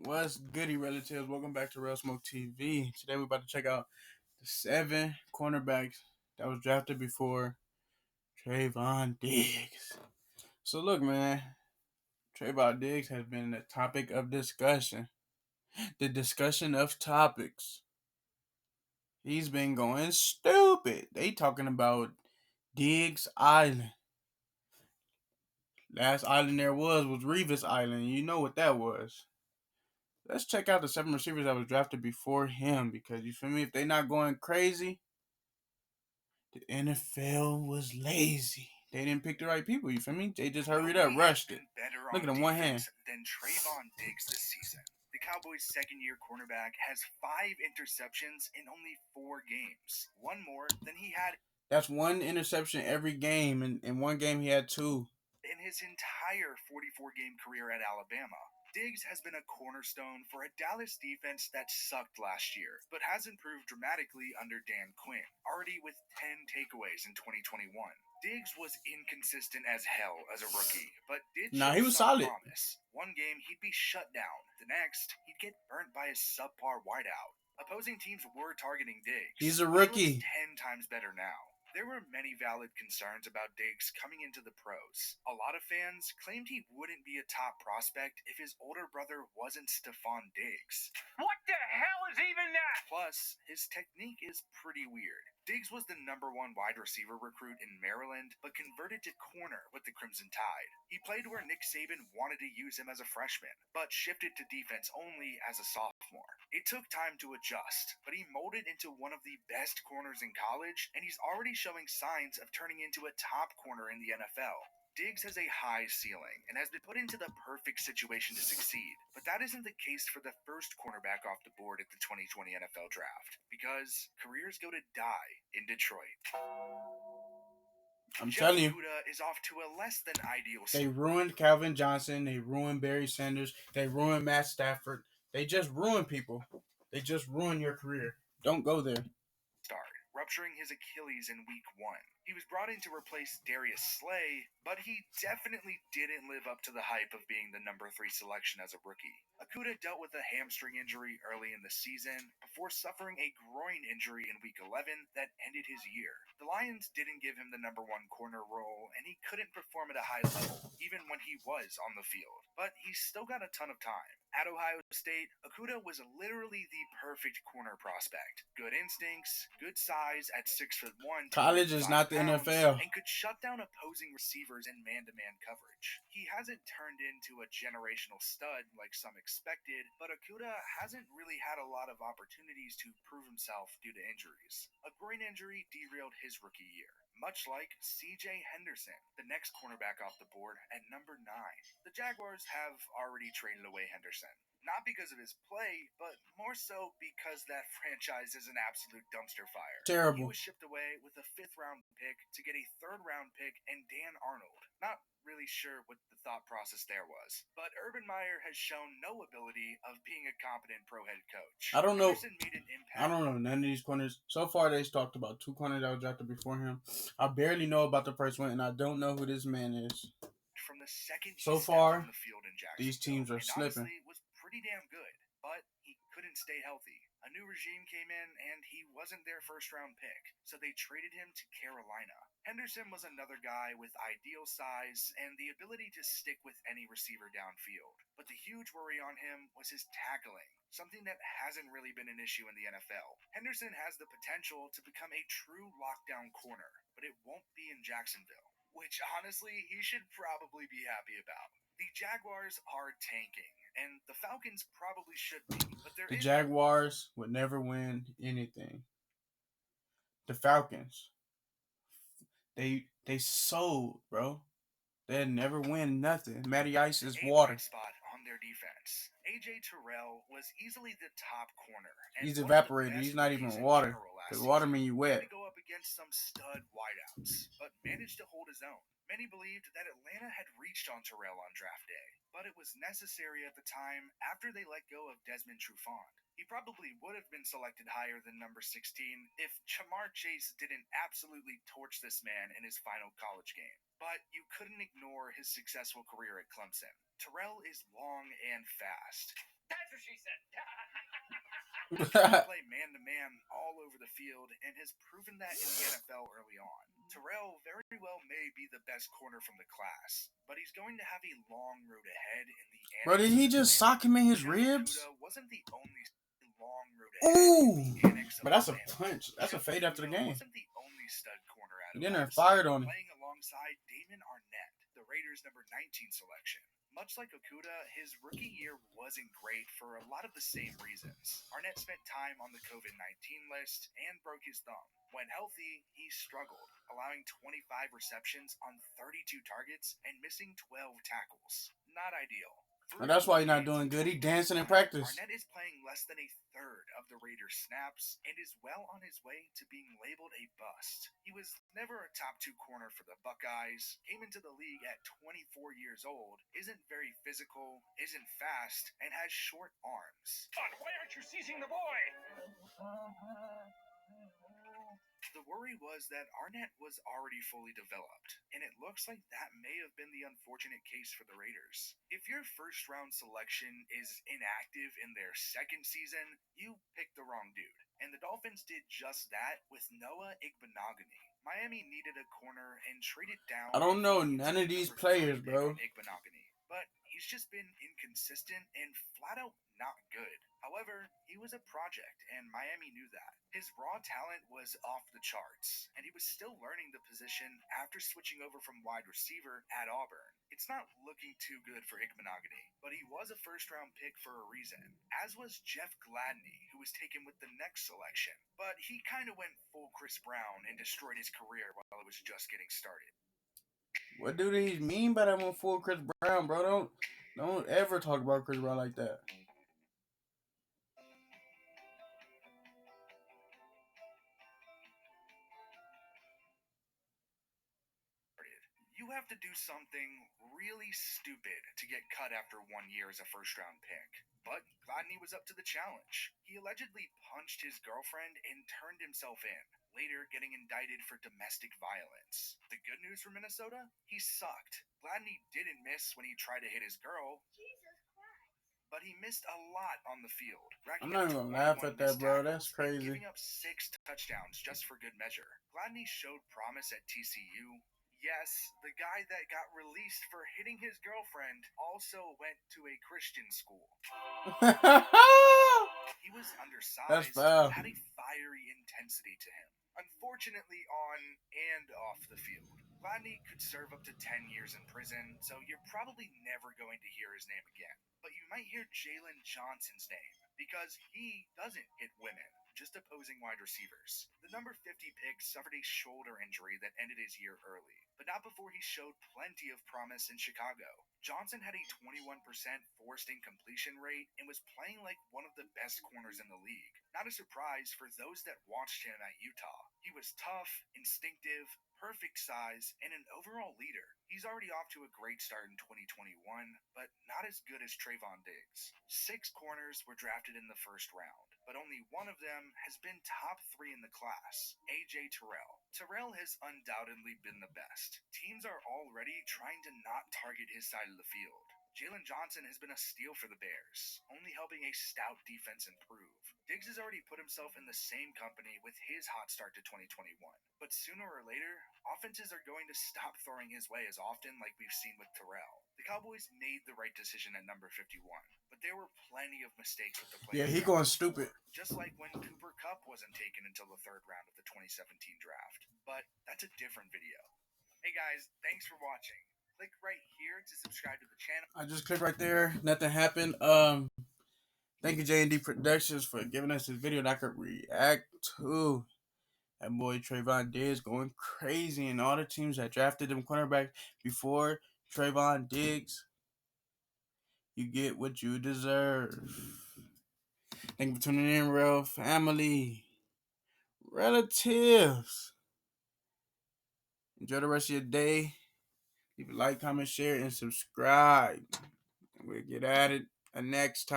What's goody, relatives? Welcome back to Real Smoke TV. Today we're about to check out the 7 cornerbacks that was drafted before Trevon Diggs. So look, man, Trevon Diggs has been a topic of discussion. The discussion of topics. He's been going stupid. They talking about Diggs Island. Last island there was Revis Island. You know what that was. Let's check out the 7 receivers that was drafted before him because you feel me? If they not going crazy, the NFL was lazy. They didn't pick the right people. You feel me? They just hurried up, rushed it. Look at him, one hand. Than Trevon Diggs this season. The Cowboys' second-year cornerback has 5 interceptions in only 4 games. One more than he had. That's 1 interception every game. In one game, he had 2. In his entire 44-game career at Alabama. Diggs has been a cornerstone for a Dallas defense that sucked last year, but has improved dramatically under Dan Quinn, already with 10 takeaways in 2021. Diggs was inconsistent as hell as a rookie, but did show he was some solid. promise. One game, he'd be shut down. The next, he'd get burnt by a subpar wideout. Opposing teams were targeting Diggs. He's a rookie. He looks 10 times better now. There were many valid concerns about Diggs coming into the pros. A lot of fans claimed he wouldn't be a top prospect if his older brother wasn't Stefon Diggs. What the hell is even that? Plus, his technique is pretty weird. Diggs was the #1 wide receiver recruit in Maryland, but converted to corner with the Crimson Tide. He played where Nick Saban wanted to use him as a freshman, but shifted to defense only as a sophomore. It took time to adjust, but he molded into one of the best corners in college, and he's already showing signs of turning into a top corner in the NFL. Diggs has a high ceiling and has been put into the perfect situation to succeed, but that isn't the case for the first cornerback off the board at the 2020 NFL Draft, because careers go to die in Detroit. I'm telling you, is off to a less than ideal start. They ruined Calvin Johnson. They ruined Barry Sanders. They ruined Matt Stafford. They just ruined people. They just ruined your career. Don't go there. Rupturing his Achilles in week 1. He was brought in to replace Darius Slay, but he definitely didn't live up to the hype of being the #3 selection as a rookie. Okudah dealt with a hamstring injury early in the season before suffering a groin injury in week 11 that ended his year. The Lions didn't give him the #1 corner role, and he couldn't perform at a high level, even when he was on the field. But he's still got a ton of time. At Ohio State, Okudah was literally the perfect corner prospect. Good instincts, good size at 6'1". College is not the NFL. And could shut down opposing receivers in man-to-man coverage. He hasn't turned into a generational stud like some expected, but Okudah hasn't really had a lot of opportunities to prove himself due to injuries. A groin injury derailed his rookie year, much like C.J. Henderson, the next cornerback off the board at #9. The Jaguars have already traded away Henderson. Not because of his play, but more so because that franchise is an absolute dumpster fire. Terrible. He was shipped away with a 5th-round pick to get a 3rd-round pick and Dan Arnold. Not really sure what the thought process there was. But Urban Meyer has shown no ability of being a competent pro head coach. I don't know. Henderson made an impact. I don't know none of these corners. So far, they've talked about 2 corners that were drafted before him. I barely know about the first one, and I don't know who this man is. From the second so he far, on the field in these teams are slipping. Honestly, was pretty damn good, but he couldn't stay healthy. A new regime came in, and he wasn't their 1st-round pick, so they traded him to Carolina. Henderson was another guy with ideal size and the ability to stick with any receiver downfield. But the huge worry on him was his tackling, something that hasn't really been an issue in the NFL. Henderson has the potential to become a true lockdown corner, but it won't be in Jacksonville, which honestly he should probably be happy about. The Jaguars are tanking, and the Falcons probably should be, but the Jaguars would never win anything. The Falcons, they sold, bro. They'd never win nothing. Matty Ice is water. Spot on their defense. A.J. Terrell was easily the top corner. He's evaporated. He's not even water. Because water means you wet. To go up against some stud wideouts, but managed to hold his own. Many believed that Atlanta had reached on Terrell on draft day, but it was necessary at the time after they let go of Desmond Trufant. He probably would have been selected higher than #16 if Jamar Chase didn't absolutely torch this man in his final college game. But you couldn't ignore his successful career at Clemson. Terrell is long and fast. That's a she said. He can play man-to-man all over the field and has proven that in the NFL early on. Terrell very well may be the best corner from the class, but he's going to have a long road ahead in the Bro, did he just sock him in his ribs? Wasn't the only long road ahead Ooh, in the annex but of that's a Atlanta. punch. That's a fade after the game. Wasn't the only stud corner out He of didn't Clemson, fired on him. playing alongside Damon Arnett, the Raiders' number 19 selection. Much like Okuda, his rookie year wasn't great for a lot of the same reasons. Arnett spent time on the COVID-19 list and broke his thumb. When healthy, he struggled, allowing 25 receptions on 32 targets and missing 12 tackles. Not ideal. And that's why he's not doing good. He dancing in practice. Arnett is playing less than a third of the Raiders' snaps and is well on his way to being labeled a bust. He was never a top 2 corner for the Buckeyes, came into the league at 24 years old, isn't very physical, isn't fast, and has short arms. Why aren't you seizing the boy? The worry was that Arnett was already fully developed, and it looks like that may have been the unfortunate case for the Raiders. If your first-round selection is inactive in their second season, you picked the wrong dude. And the Dolphins did just that with Noah Igbenogany. Miami needed a corner and traded down. I don't know none of these players, bro. Igbenogany, but he's just been inconsistent and flat out not good. However, he was a project, and Miami knew that. His raw talent was off the charts, and he was still learning the position after switching over from wide receiver at Auburn. It's not looking too good for Igbenogany, but he was a first-round pick for a reason, as was Jeff Gladney, who was taken with the next selection. But he kind of went full Chris Brown and destroyed his career while it was just getting started. What do they mean by that one full Chris Brown, bro? Don't ever talk about Chris Brown like that. You have to do something really stupid to get cut after 1 year as a first-round pick. But Gladney was up to the challenge. He allegedly punched his girlfriend and turned himself in, later getting indicted for domestic violence. The good news for Minnesota? He sucked. Gladney didn't miss when he tried to hit his girl. But he missed a lot on the field. I'm not even gonna laugh at that, bro. That's crazy. Giving up 6 touchdowns just for good measure. Gladney showed promise at TCU. Yes, the guy that got released for hitting his girlfriend also went to a Christian school. He was undersized, but had a fiery intensity to him. Unfortunately, on and off the field. Gladney could serve up to 10 years in prison, so you're probably never going to hear his name again. But you might hear Jalen Johnson's name, because he doesn't hit women, just opposing wide receivers. The number 50 pick suffered a shoulder injury that ended his year early, but not before he showed plenty of promise in Chicago. Johnson had a 21% forced incompletion rate and was playing like one of the best corners in the league. Not a surprise for those that watched him at Utah. He was tough, instinctive, perfect size, and an overall leader. He's already off to a great start in 2021, but not as good as Trevon Diggs. 6 corners were drafted in the first round, but only one of them has been top 3 in the class, A.J. Terrell. Terrell has undoubtedly been the best. Teams are already trying to not target his side of the field. Jalen Johnson has been a steal for the Bears, only helping a stout defense improve. Diggs has already put himself in the same company with his hot start to 2021. But sooner or later, offenses are going to stop throwing his way as often like we've seen with Terrell. The Cowboys made the right decision at number 51, but there were plenty of mistakes with the play. Yeah, he going stupid. Just like when Cooper Kupp wasn't taken until the 3rd round of the 2017 draft. But that's a different video. Hey guys, thanks for watching. Click right here to subscribe to the channel. I just clicked right there. Nothing happened. Thank you, J&D Productions, for giving us this video that I could react to. That boy Trevon Diggs going crazy, and all the teams that drafted them cornerbacks before Trevon Diggs, you get what you deserve. Thank you for tuning in, real family, relatives. Enjoy the rest of your day. Leave a like, comment, share, and subscribe. And we'll get at it next time.